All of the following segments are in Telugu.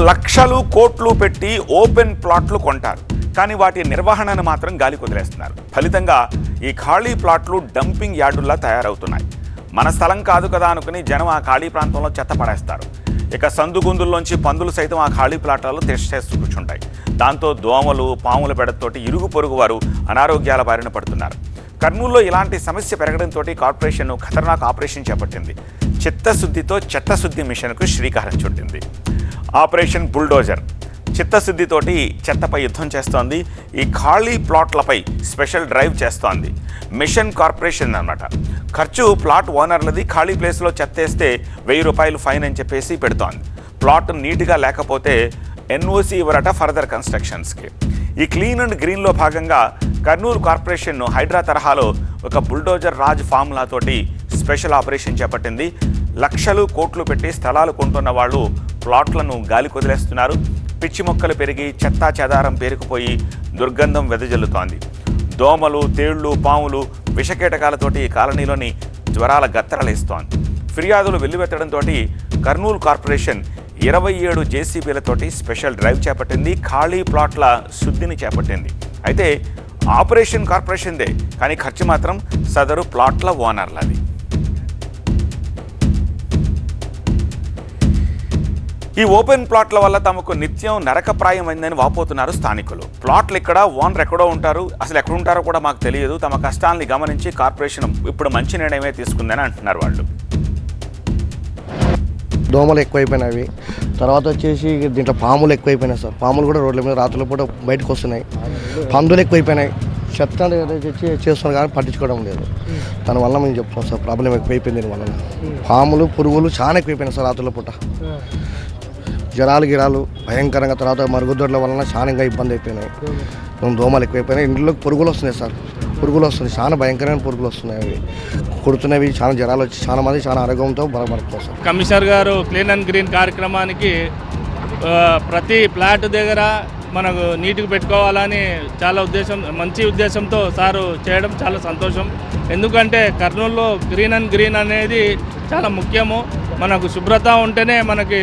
లక్షలు కోట్లు పెట్టి ఓపెన్ ప్లాట్లు కొంటారు, కానీ వాటి నిర్వహణను మాత్రం గాలి కుదిలేస్తున్నారు. ఫలితంగా ఈ ఖాళీ ప్లాట్లు డంపింగ్ యార్డుల్లా తయారవుతున్నాయి. మన స్థలం కాదు కదా అనుకుని జనం ఆ ఖాళీ ప్రాంతంలో చెత్త పడేస్తారు. ఇక సందుగుందుల్లోంచి పందులు సైతం ఆ ఖాళీ ప్లాట్లలో తెచ్చేస్తూ కూర్చుంటాయి. దాంతో దోమలు, పాముల బెడతతోటి ఇరుగు పొరుగు వారు అనారోగ్యాల బారిన పడుతున్నారు. కర్నూలులో ఇలాంటి సమస్య పెరగడంతో కార్పొరేషన్ ఖతర్నాక్ ఆపరేషన్ చేపట్టింది. చిత్తశుద్ధితో చెత్తశుద్ధి మిషన్కు శ్రీకారం చుట్టింది. ఆపరేషన్ బుల్డోజర్ చిత్తశుద్ధితోటి చెత్తపై యుద్ధం చేస్తోంది. ఈ ఖాళీ ప్లాట్లపై స్పెషల్ డ్రైవ్ చేస్తోంది మిషన్ కార్పొరేషన్ అన్నమాట. ఖర్చు ప్లాట్ ఓనర్లది. ఖాళీ ప్లేస్లో చెత్త వేస్తే 1000 రూపాయలు ఫైన్ అని చెప్పేసి పెడుతోంది. ప్లాట్ నీట్గా లేకపోతే ఎన్ఓసి ఇవ్వరట ఫర్దర్ కన్స్ట్రక్షన్స్కి. ఈ క్లీన్ అండ్ గ్రీన్లో భాగంగా కర్నూలు కార్పొరేషన్ హైడ్రా తరహాలో ఒక బుల్డోజర్ రాజ్ ఫార్ములాతోటి స్పెషల్ ఆపరేషన్ చేపట్టింది. లక్షలు కోట్లు పెట్టి స్థలాలు కొంటున్న వాళ్ళు ప్లాట్లను గాలి కొదిలేస్తున్నారు. పిచ్చి మొక్కలు పెరిగి చెత్తా చెదారం పేరుకుపోయి దుర్గంధం వెదజల్లుతోంది. దోమలు, తేళ్లు, పాములు, విషకీటకాలతోటి ఈ కాలనీలోని జ్వరాల గత్తరలేస్తోంది. ఫిర్యాదులు వెల్లువెత్తడంతో కర్నూలు కార్పొరేషన్ 27 జేసీబీలతోటి స్పెషల్ డ్రైవ్ చేపట్టింది. ఖాళీ ప్లాట్ల శుద్ధిని చేపట్టింది. అయితే ఆపరేషన్ కార్పొరేషన్దే, కానీ ఖర్చు మాత్రం సదరు ప్లాట్ల ఓనర్లది. ఈ ఓపెన్ ప్లాట్ల వల్ల తమకు నిత్యం నరకప్రాయమైందని వాపోతున్నారు స్థానికులు. ప్లాట్లు ఇక్కడ, ఓనర్ ఎక్కడో ఉంటారు, అసలు ఎక్కడుంటారో కూడా మాకు తెలియదు. తమ కష్టాన్ని గమనించి కార్పొరేషన్ ఇప్పుడు మంచి నిర్ణయమే తీసుకుందని అంటున్నారు వాళ్ళు. దోమలు ఎక్కువైపోయినవి, తర్వాత వచ్చేసి దీంట్లో పాములు ఎక్కువైపోయినాయి సార్. పాములు కూడా రోడ్ల మీద రాత్రుల పూట బయటకు వస్తున్నాయి. పందులు ఎక్కువైపోయినాయి. చెత్త తెచ్చి చేస్తున్నారు కానీ పట్టించుకోవడం లేదు. దానివల్ల మేము చెప్తున్నాం సార్, ప్రాబ్లం ఎక్కువైపోయింది. దీనివల్ల పాములు, పురుగులు చాలా ఎక్కువైపోయినాయి సార్. రాత్రుల పూట జ్వరాలు గిరాలు భయంకరంగా, తర్వాత మరుగుదొడ్ల వలన చాలా ఇంకా ఇబ్బంది అయిపోయినాయి. దోమలు ఎక్కువైపోయినాయి. ఇంట్లోకి పురుగులు వస్తున్నాయి సార్. పురుగులు వస్తున్నాయి, చాలా భయంకరమైన పురుగులు వస్తున్నాయి. అవి కుడుతున్నవి, చాలా జ్వరాలు వచ్చి చాలా మంది చాలా ఆరోగ్యంతో బలపడుతున్నారు సార్. కమిషనర్ గారు క్లీన్ అండ్ గ్రీన్ కార్యక్రమానికి ప్రతి ఫ్లాట్ దగ్గర మనకు నీట్గా పెట్టుకోవాలని చాలా మంచి ఉద్దేశంతో సారు చేయడం చాలా సంతోషం. ఎందుకంటే కర్నూలులో గ్రీన్ అనేది చాలా ముఖ్యము. మనకు శుభ్రత ఉంటేనే మనకి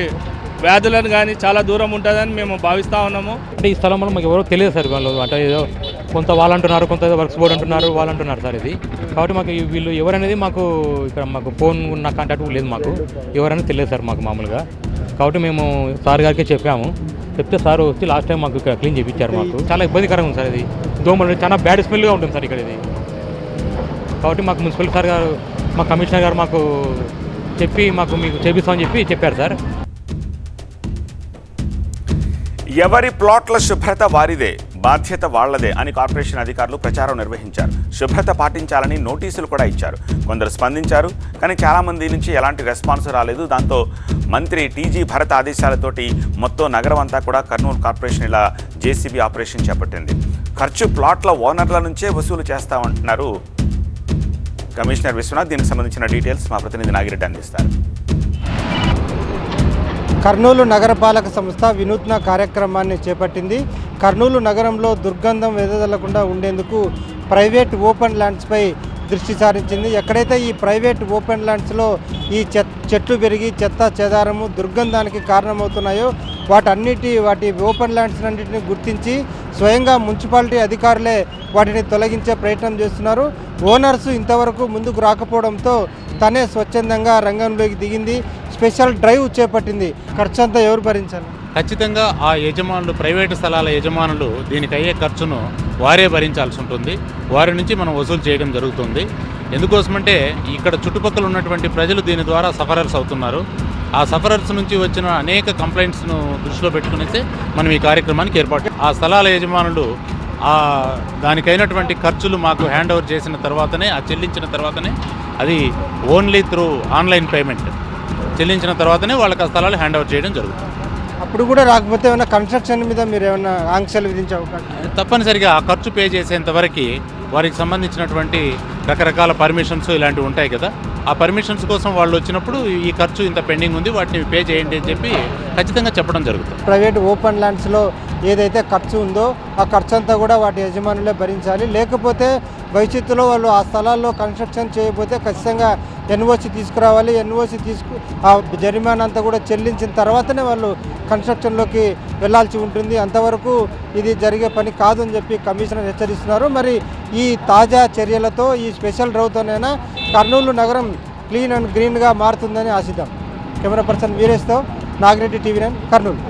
వ్యాధులను కానీ చాలా దూరం ఉంటుందని మేము భావిస్తూ ఉన్నాము. అంటే ఈ స్థలంలో మాకు ఎవరో తెలియదు సార్. వాళ్ళు అంటే ఏదో కొంత వాళ్ళు అంటున్నారు, కొంత వర్క్స్ బోర్డు అంటున్నారు, వాళ్ళు అంటున్నారు సార్ ఇది. కాబట్టి మాకు వీళ్ళు ఎవరనేది మాకు ఇక్కడ మాకు ఫోన్ ఉన్న కాంటాక్ట్ లేదు. మాకు ఎవరనేది తెలియదు సార్ మాకు మామూలుగా. కాబట్టి మేము సార్ గారికి చెప్పాము. చెప్తే సార్ వచ్చి లాస్ట్ టైం మాకు క్లీన్ చేయించారు. మాకు చాలా ఇబ్బందికరంగా ఉంది సార్ ఇది. దోమలు చాలా బ్యాడ్ స్మెల్గా ఉంటుంది సార్ ఇక్కడ ఇది. కాబట్టి మాకు మున్సిపల్ సార్ గారు, మా కమిషనర్ గారు మాకు చెప్పి మీకు చేపిస్తామని చెప్పారు సార్. ఎవరి ప్లాట్ల శుభ్రత వారిదే, బాధ్యత వాళ్లదే అని కార్పొరేషన్ అధికారులు ప్రచారం నిర్వహించారు. శుభ్రత పాటించాలని నోటీసులు కూడా ఇచ్చారు. కొందరు స్పందించారు, కానీ చాలామంది నుంచి ఎలాంటి రెస్పాన్స్ రాలేదు. దాంతో మంత్రి టీజీ భరత్ ఆదేశాలతోటి మొత్తం నగరం అంతా కూడా కర్నూలు కార్పొరేషన్ ఇలా జేసీబీ ఆపరేషన్ చేపట్టింది. ఖర్చు ప్లాట్ల ఓనర్ల నుంచే వసూలు చేస్తామంటున్నారు కమిషనర్ విశ్వనాథ్. దీనికి సంబంధించిన డీటెయిల్స్ మా ప్రతినిధి నాగిరెడ్డి అందిస్తారు. కర్నూలు నగరపాలక సంస్థ వినూత్న కార్యక్రమాన్ని చేపట్టింది. కర్నూలు నగరంలో దుర్గంధం వెదజల్లకుండా ఉండేందుకు ప్రైవేట్ ఓపెన్ ల్యాండ్స్పై దృష్టి సారించింది. ఎక్కడైతే ఈ ప్రైవేట్ ఓపెన్ ల్యాండ్స్లో ఈ చెట్లు పెరిగి చెత్త చెదారము దుర్గంధానికి కారణమవుతున్నాయో వాటి ఓపెన్ ల్యాండ్స్ అన్నింటినీ గుర్తించి స్వయంగా మున్సిపాలిటీ అధికారులే వాటిని తొలగించే ప్రయత్నం చేస్తున్నారు. ఓనర్స్ ఇంతవరకు ముందుకు రాకపోవడంతో తనే స్వచ్ఛందంగా రంగంలోకి దిగింది. స్పెషల్ డ్రైవ్ చేపట్టింది. ఖర్చు అంతా ఎవరు భరించాలి? ఖచ్చితంగా ఆ యజమానులు, ప్రైవేటు స్థలాల యజమానులు దీనికి అయ్యే ఖర్చును వారే భరించాల్సి ఉంటుంది. వారి నుంచి మనం వసూలు చేయడం జరుగుతుంది. ఎందుకోసమంటే ఇక్కడ చుట్టుపక్కల ఉన్నటువంటి ప్రజలు దీని ద్వారా సఫరర్స్ అవుతున్నారు. ఆ సఫరర్స్ నుంచి వచ్చిన అనేక కంప్లైంట్స్ను దృష్టిలో పెట్టుకునేసి మనం ఈ కార్యక్రమానికి ఏర్పాటు. ఆ స్థలాల యజమానులు దానికైనటువంటి ఖర్చులు మాకు హ్యాండ్ ఓవర్ చేసిన తర్వాతనే, చెల్లించిన తర్వాతనే, అది ఓన్లీ త్రూ ఆన్లైన్ పేమెంట్ చెల్లించిన తర్వాతనే వాళ్ళకి ఆ స్థలాలు హ్యాండ్ ఓవర్ చేయడం జరుగుతుంది. అప్పుడు కూడా రాకపోతే ఏమైనా కన్స్ట్రక్షన్ మీద మీరు ఏమైనా ఆంక్షలు విధించే అవకాశం? తప్పనిసరిగా ఆ ఖర్చు పే చేసేంత వరకు వారికి సంబంధించినటువంటి రకరకాల పర్మిషన్స్ ఇలాంటివి ఉంటాయి కదా, ఆ పర్మిషన్స్ కోసం వాళ్ళు వచ్చినప్పుడు ఈ ఖర్చు ఇంత పెండింగ్ ఉంది, వాటిని పే చేయండి అని చెప్పి ఖచ్చితంగా చెప్పడం జరుగుతుంది. ప్రైవేట్ ఓపెన్ ల్యాండ్స్లో ఏదైతే ఖర్చు ఉందో ఆ ఖర్చు అంతా కూడా వాటి యజమానులే భరించాలి. లేకపోతే భవిష్యత్తులో వాళ్ళు ఆ స్థలాల్లో కన్స్ట్రక్షన్ చేయకపోతే ఖచ్చితంగా ఎన్ఓసి తీసుకురావాలి. ఎన్ఓసి ఆ జరిమానా అంతా కూడా చెల్లించిన తర్వాతనే వాళ్ళు కన్స్ట్రక్షన్లోకి వెళ్లాల్సి ఉంటుంది. అంతవరకు ఇది జరిగే పని కాదు అని చెప్పి కమిషనర్ హెచ్చరిస్తున్నారు. మరి ఈ తాజా చర్యలతో ఈ స్పెషల్ డ్రైవ్తోనైనా కర్నూలు నగరం క్లీన్ అండ్ గ్రీన్గా మారుతుందని ఆశిద్దాం. కెమెరా పర్సన్ వీరేష్తో నాగిరెడ్డి, TV9, కర్నూలు.